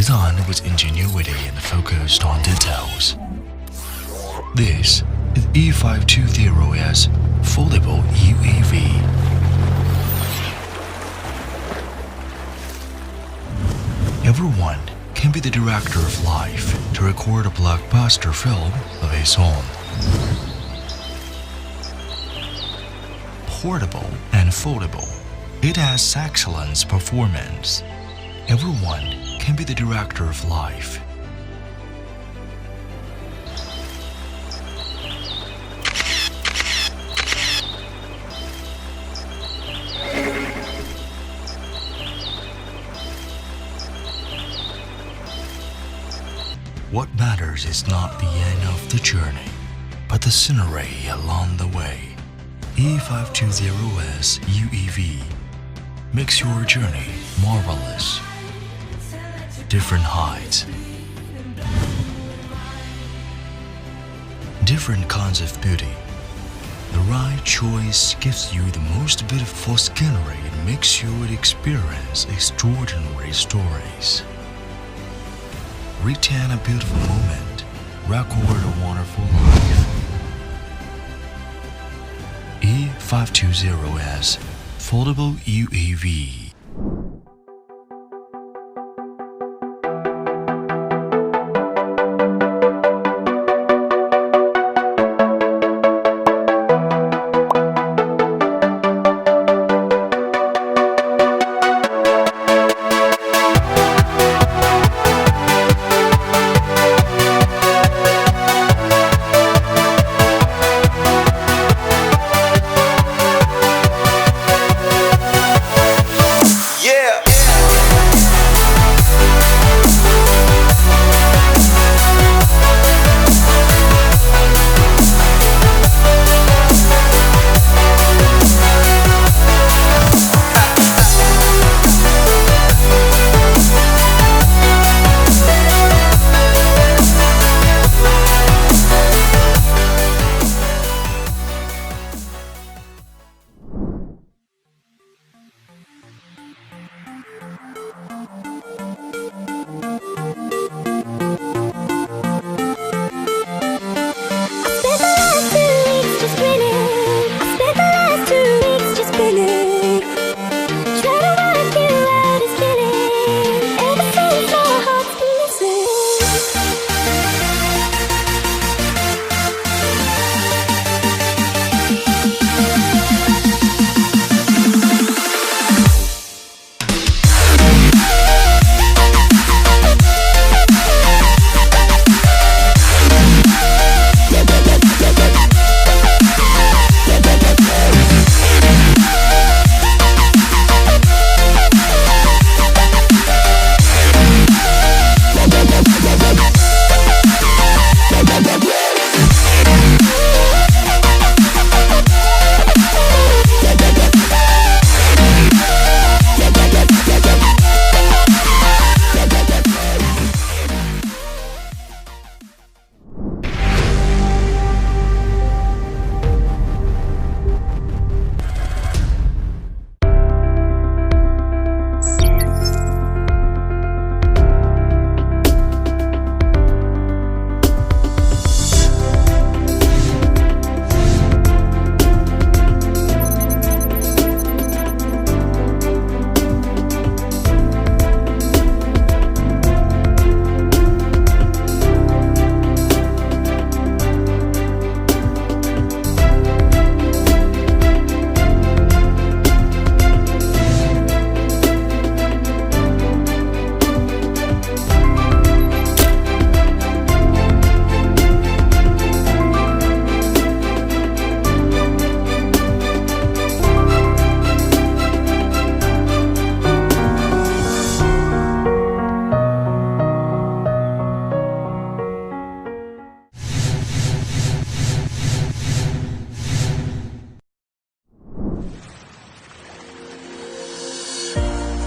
designed with ingenuity and focused on details. This is E520's foldable UAV. Everyone can be the director of life to record a blockbuster film of his own. Portable and foldable, it has excellent performance. Everyone can be the director of life. What matters is not the end of the journey, but the scenery along the way. E520's UAV makes your journey marvelous. Different heights, different kinds of beauty. The right choice gives you the most beautiful scenery and makes you experience extraordinary stories. Retain a beautiful moment, record a wonderful life. E520's foldable UAV.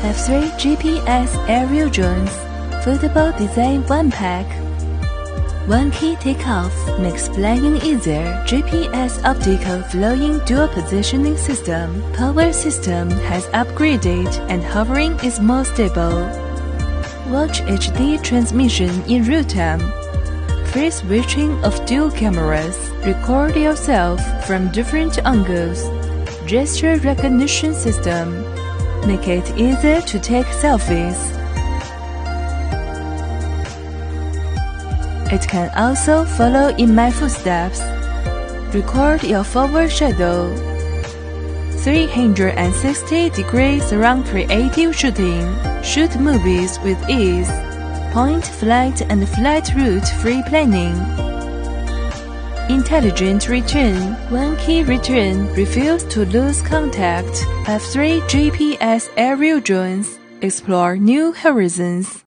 F3 GPS aerial drones, foldable design 1 pack. One key takeoff makes flying easier. GPS optical flying dual positioning system. Power system has upgraded and hovering is more stable. Watch HD transmission in real time. Free switching of dual cameras. Record yourself from different angles. Gesture recognition system. Make it easier to take selfies. It can also follow in my footsteps. Record your forward shadow. 360-degree surround creative shooting. Shoot movies with ease. Point flight and flight route free planning. Intelligent return. One key return. Refuse to lose contact. F3 GPS aerial drones. Explore new horizons.